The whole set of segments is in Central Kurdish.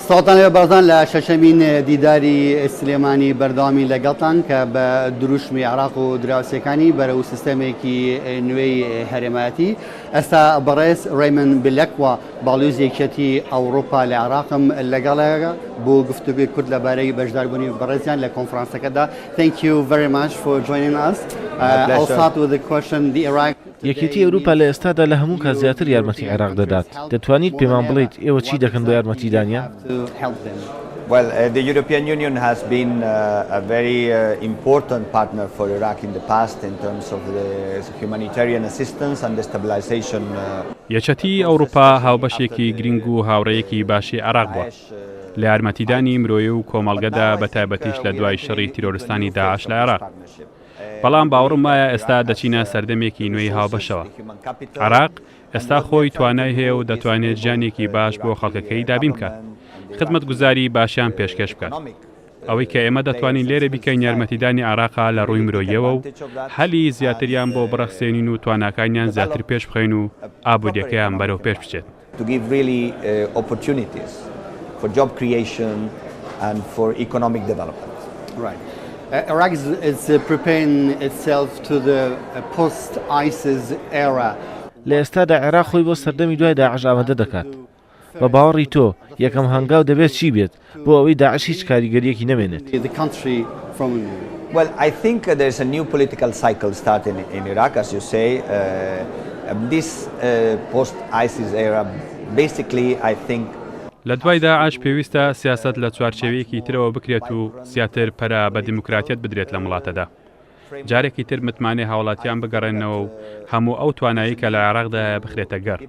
سڵاتان بەڕدان لە شەشەمین دیداری سلێمانی بەردەوامی لەگەڵتان کە بە دروشمی عراق و دراوسەکانی بەرەو سیستەمێکی نوێی هەرێمایەتی ئێستا بەڕێز ڕێمن بلەکوە باڵووز یەکێتی ئەوروپا لە عراقم لەگەڵەکە بۆ گفتوگوی کورد لەبارەی بەشداربوونی بەڕێزیان لە کۆنفرانسەکەدا. Thank you very much for joining us. I'll start with the question. The Iraq یەکێتی ئەوروپا لە ئێستادا لە هەموو کات زیاتر یارمەتی عێراق دەدات. دەتوانیت پێمان بڵێیت ئێوە چی دەکەن بۆ یارمەتیدانیان؟ Well, the European Union has been a very important partner for Iraq in the past in terms of the humanitarian assistance and the stabilization. یەکێتی ئەوروپا هاوبەشێکی گرنگ و هاوڕێیەکی باشی عێراق بووە لە یارمەتیدانی مرۆیی و کۆمەڵگەدا بە تایبەتیش لە دوای شەڕی تیرۆریستانی داعش لە عێراق. بەڵام باوەڕم وایە ئێستا دەچینە سەردەمێکی نوێی هاوبەشەوە. عێراق ئێستا خۆی توانای هەیە و دەتوانێت ژیانێکی باش بۆ خەڵکەکەی دابین بکات، خزمەتگوزاری باشیان پێشکەش بکات. ئەوەی کە ئێمە دەتوانین لێرە بیکەین یارمەتیدانی عێراقا لە ڕووی مرۆییەوە و هەلی زیاتریان بۆ بڕەخسێنین و تواناکانیان زیاتر پێش بخەین و ئابوووریەکەیان بەرەو پێش بچێت. To give really opportunities for job creation and for economic development. Right. Iraq is preparing itself to the post-ISIS era. لە ئێستادا عێراق خۆی بۆ سەردەمی دوای داعش ئامادە دەکات. بە باوەڕی تۆ یەکەم هەنگاو دەبێت چی بێت بۆ ئەوەی داعش هیچ کاریگەریەکی نەمێنێت؟ Well, I think there's a new political cycle starting in Iraq, as you say. This post-ISIS era, basically, I think لە دوای داعش پێویستە سیاست لە چوارچێوەیەکی ترەوە بکرێت و زیاتر پەرە بە دیموکراتیەت بدرێت لە وڵاتەدا. جارێکی تر متمانەی هاوڵاتیان بگەڕێنەوە و هەموو ئەو توانایی کە لە عێراقدا بخرێتە گەڕ.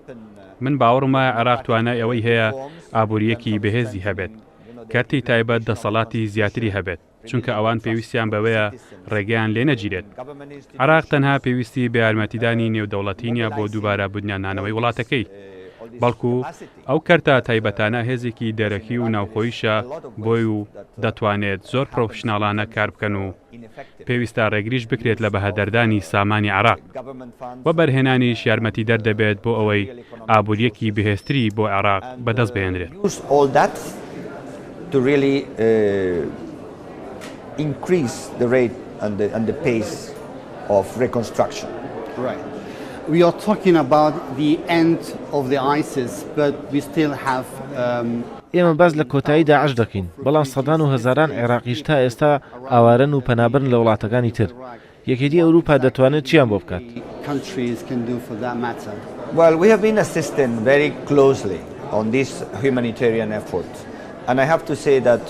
من باوەڕمە عێراق توانای ئەوەی هەیە ئابوووریەکی بەهێزی هەبێت، کارتی تایبەت دەسەڵاتی زیاتری هەبێت، چونکە ئەوان پێویستیان بەوەیە ڕێگەیان لێ نەگیرێت. عێراق تەنها پێویستی بە یارمەتیدانی نێودەوڵەتی نیە بۆ دووبارە بنیانانەوەی وڵاتەکەی، بەڵکو ئەو کارتە تایبەتانە هێزێکی دەرەکی و ناوخۆیشە بۆی و دەتوانێت زۆر پرۆفشناڵانە کار بکەن و پێویستە ڕێگریش بکرێت لە بەهەدەردانی سامانی عێراق و بەرهێنانیش یارمەتی دەردەبێت بۆ ئەوەی ئابوووریەکی بەهێزتری بۆ عێراق بەدەست بهێنرێت. To really increase the rate and the pace of reconstruction. Right. We are talking about the end of the ISIS, but we still have ئێمە باز لە کۆتایی داعش دەکەین، بەڵام سەدان و هەزاران عێراقیش تا ئێستا ئاوارەن و پەنابەرن لە وڵاتەکانی تر. یەکێتی ئەوروپا دەتوانێت چیان بۆ بکات؟ Well, we have been assisting very closely on this humanitarian effort, and I have to say that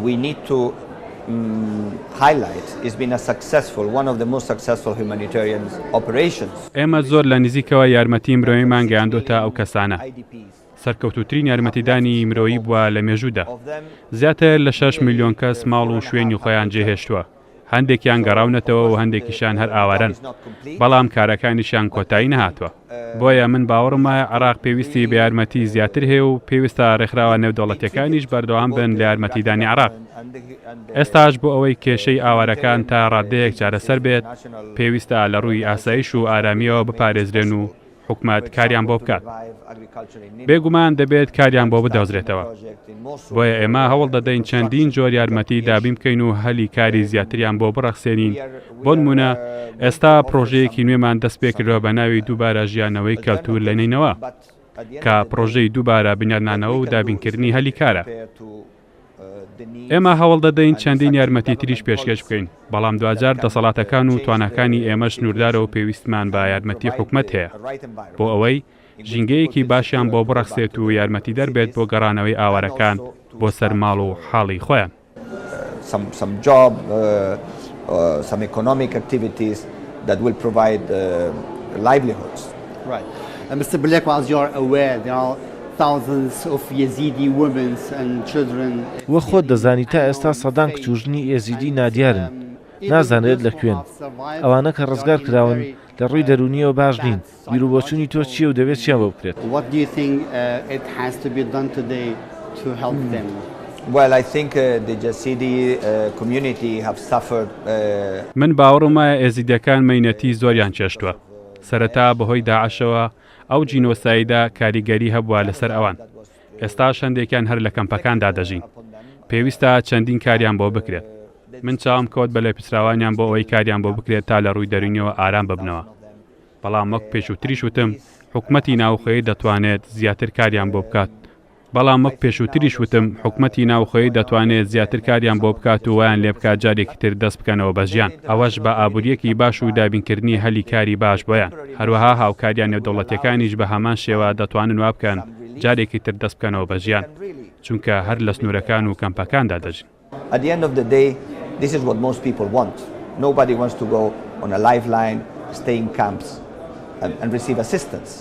we need to highlight it's been a successful, one of the most successful humanitarian operations. ئێمە زۆر لە نزیکەوە یارمەتی مرۆییمان گەیاندۆتە ئەو کەسانە. سەرکەوتوترین یارمەتیدانی مرۆیی بووە لە مێژوودا. زیاتر لە 6 میلیۆن کەس ماڵ و شوێنی خۆیان جێهێشتووە. هەندێکیان گەڕاونەتەوە و هەندێکیشان هەر ئاوارەن، بەڵام کارەکانیشیان کۆتایی نەهاتووە. بۆیە من باوەڕمە عێراق پێویستی بە یارمەتی زیاتر هەیە و پێویستە ڕێکخراوە نێودەوڵەتیەکانیش بەردەوام بن لە یارمەتیدانی عێراق. ئێستاش بۆ ئەوەی کێشەی ئاوارەکان تا ڕادەیەک چارەسەر بێت، پێویستە لە ڕووی ئاسایش و ئارامیەوە بپارێزرێن و حکومەت کاریان بۆ بکات. بێگومان دەبێت کاریان بۆ بدۆزرێتەوە. بۆیە ئێمە هەوڵ دەدەین چەندین جۆر یارمەتی دابین بکەین و هەلی کاری زیاتریان بۆ بڕەخسێنین. بۆ نمونە ئێستا پرۆژەیەکی نوێمان دەست پێ کردەوە بە ناوی دووبارە ژیانەوەی کەلتور لە نینەوە، کە پرۆژەی دووبارە بنیانانەوە و دابینکردنی هەلی کارە. ئێمە هەوڵ دەدەین چەندین یارمەتی تریش پێشکەش بکەین، بەڵام دوجار دەسەڵاتەکان و توانەکانی ئێمەش نوردارەوە پێویستمان بە یارمەتی حکومەت هەیە بۆ ئەوەی ژینگەیەکی باشیان بۆ بڕەخسێت و یارمەتی دەربێت بۆ گەڕانەوەی ئاوارەکان بۆ سەرماڵ و حاڵی خۆیان. Some job, some economic activities that will provide livelihoods. Right. Mr. Bilekwa, as you are aware, there are thousands of Yazidi women and children. وە خۆت دەزانی تا ئێستا سەدان کچوژنی ئێزیدی نادیارن، نازانێت لەکوێن. ئەوانە کە ڕزگار کراون لە ڕووی دەرونیەوە باش نین. بیرروبۆچوونی تۆ چییە و دەبێت چیان بۆ بکرێت؟ What do you think it has to be done today to help them? Well, I think the Yazidi community have suffered. من باوەڕمە ئێزیدەکان مەینەتی زۆریان چێشتووە. سەرەتا بەهۆی داعشەوە ئەو جینۆسایدا کاریگەری هەبووە لەسەر ئەوان. ئێستا هەندێکیان هەر لە کەمپەکاندا دەژین. پێویستە چەندین کاریان بۆ بکرێت. من چاوم کەوت بە لە پچراوانیان بۆ ئەوەی کاریان بۆ بکرێت تا لە ڕووی دەرونیەوە ئارام ببنەوە. بەڵام وەک پێشووتریش وتم حکومەتی ناوخۆیی دەتوانێت زیاتر کاریان بۆ بکات. زیاتر کاریان بۆ بکات و ویان لێ بکات جارێکی تر دەست بکەنەوە بە ژیان. ئەوەش بە ئابوووریەکی باش و دابینکردنی هەلی کاری باش بۆیان. هەروەها هاوکاریان نێودەوڵەتیەکانیش بە هەمان شێوە دەتوانن وا بکەن جارێکی تر دەست بکەنەوە بە ژیان. چونکە هەر لە سنوورەکان و کەمپەکاندا دەژین. At the end of the day, this is what most people want. Nobody wants to go on a lifeline, stay in camps and receive assistance.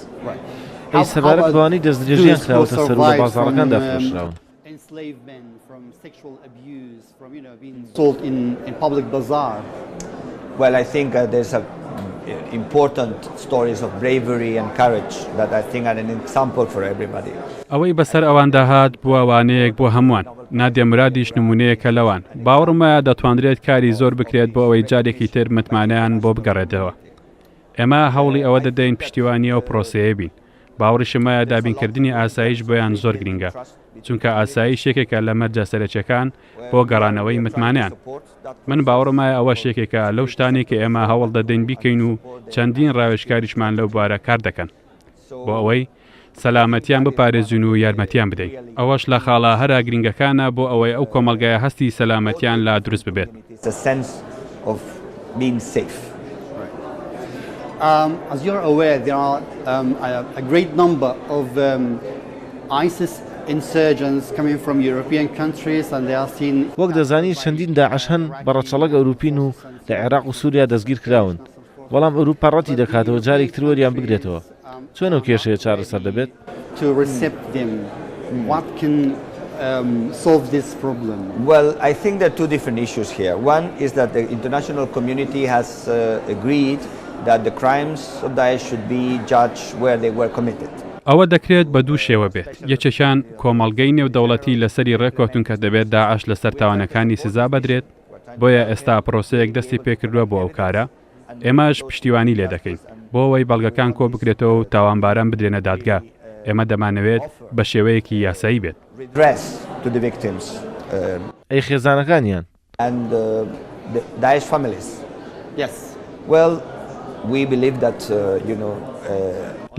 ئەی سەبارەت بەوانەی دەستدرێژیان کراوەتە سەر و لە بازاڕەکاندا فرۆشراون. Well, I think there's important stories of bravery and courage that I think are an example for everybody. ئەوەی بەسەر ئەواندا هات بووە وانەیەک بۆ هەمووان. نادیە مرادیش نمونەیەکە لەوان. باوەڕمە دەتوانرێت کاری زۆر بکرێت بۆ ئەوەی جارێکی تر متمانیان بۆ بگەڕێتەوە. ئێمە هەوڵی ئەوە دەدەین پشتیوانی ئەو پرۆسەیە بین. باوەڕیشمایە دابینکردنی ئاسایش بۆیان زۆر گرنگە. چونکە ئاسایش یەکێکە لە مەرجە سەرەکیەکان بۆ گەڕانەوەی متمانیان. من باوەڕمایە ئەوە شتێکێکە لەو شتانی کە ئێمە هەوڵ دەدەین بیکەین و چەندین ڕاوێژکاریشمان لەو بوارە کار دەکەن. بۆ ئەوەی سەلامەتیان بپارێزین و یارمەتیان بدەین. ئەوەش لە خاڵە هەرا گرنگەکانە بۆ ئەوەی ئەو کۆمەلگایە هەستی سەلامەتیان لا دروست ببێت. As you're aware, there are a great number of ISIS insurgents coming from European countries and they are seen. وەک دەزانی چەندین داعش هەن بەڕەچەڵەک ئەوروپین و لە عێراق و سووریا دەستگیر کراون. بەڵام ئەوروپا ڕەتی دەکاتەوە جارێک تر وەریان بگرێتەوە. چۆن ئەو کێشەیە چارەسەر دەبێت؟ To accept them. What can solve this problem? Well, I think there are two different issues here. One is that the international community has agreed that the crimes of Daesh should be judged where they were committed. ئەوە دەکرێت بە دوو شێوە بێت. یەکێکیان کۆمەڵگەی نێودەوڵەتی لەسەری ڕێککەوتون کە دەبێت داعش لەسەر تاوانەکانی سزا بدرێت. بۆیە ئێستا پرۆسەیەک دەستی پێکردووە بۆ ئەو کارە. ئێمەش پشتیوانی لێ دەکەین. بۆ ئەوەی بەڵگەکان کۆ بکرێتەوە و تاوانباران بدرێنە دادگا. ئێمە دەمانەوێت بە شێوەیەکی یاسایی بێت. ئەی خێزانەکانیان. And the Daesh families. Yes. Well, we believe that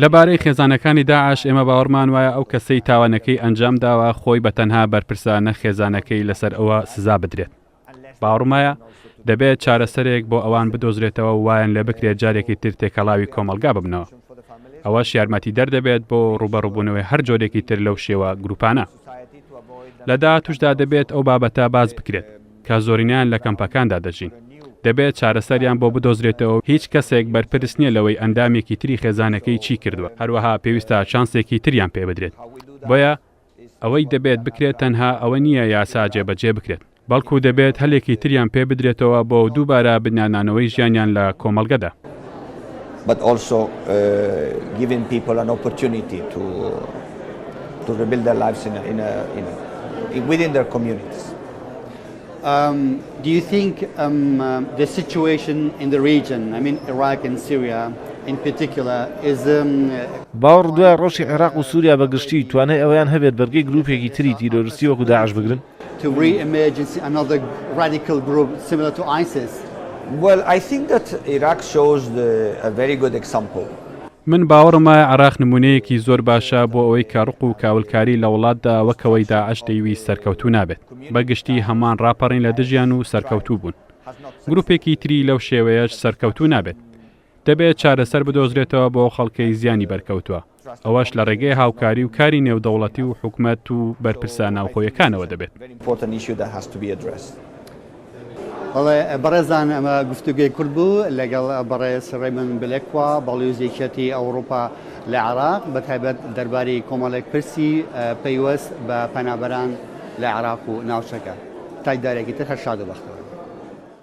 لەبارەی خێزانەکانی داعش ئێمە باوەڕمان وایە ئەو کەسەی تاوانەکەی ئەنجام داوە خۆی بە تەنها بەرپرسانە خێزانەکەی لەسەر ئەوە سزا بدرێت. باوەڕمایە دەبێت چارەسەرێک بۆ ئەوان بدۆزرێتەوە وایەن لێ بکرێت جارێکی تر تێکەڵاوی کۆمەلگا ببنەوە. ئەوەش یارمەتی دەردەبێت بۆ ڕوبەڕووبوونەوەی هەر جۆرێکی تر لەو شێوە گروپانە. لە داهاتووشدا دەبێت ئەو بابەتە باز بکرێت کە زۆرینیان لە کەمپەکاندا دەژین. دەبێت چارەسەریان بۆ بدۆزرێتەوە هیچ کەسێک بەرپرس نییە لەوەی ئەندامێکی تری خێزانەکەی چی کردووە. هەروەها پێویستە چانسێکی تریان پێ بدرێت. بۆیە ئەوەی دەبێت بکرێت تەنها ئەوە نییە یاسا جێبەجێ بکرێت. بەڵکو دەبێت هەلێکی تریان پێ بدرێتەوە بۆ دووبارە بنیانانەوەی ژیانیان لە کۆمەڵگەدا. But also giving people an opportunity to rebuild their lives within their communities. Do you think the situation in the region, I mean Iraq and Syria in particular, is باوەڕ دوای ڕۆژی عێراق و سووریا بەگشتی توانای ئەویان هەبێت بەرگەی گروپێکی تری تیرۆریستی وەکو داعش بگرن؟ to re-emerge another radical group similar to ISIS? Well, I think that Iraq shows a very good example. من باوەڕمە عێراق نمونەیەکی زۆر باشە بۆ ئەوەی کارڕق و کاولکاری لە وڵاتدا وەکەوەی داعش دەیویست سەرکەوتوو نابێت. بەگشتی هەمان ڕاپەڕین لە دژیان و سەرکەوتوو بوون. گروپێکی تری لەو شێوەیەش سەرکەوتوو نابێت. دەبێت چارەسەر بدۆزرێتەوە بۆ خەڵکەی زیانی بەرکەوتووە. ئەوەش لە ڕێگەی هاوکاری و کاری نێودەوڵەتی و حکومەت و بەرپرسە ناوخۆیەکانەوە دەبێت. بەڕێزان ئەمە گفتوگوی کورد بوو لەگەڵ بەڕێز ڕێمن بلێکوا بەڵێوزێکەتی ئەوروپا لە عێراق بەتایبەت دەربارەی کۆمەڵێک پرسی پەیوەست بە پەنابەران لە عێراق و ناوچەکە. تایدارێکی تر هەر شاد و بەختەوە.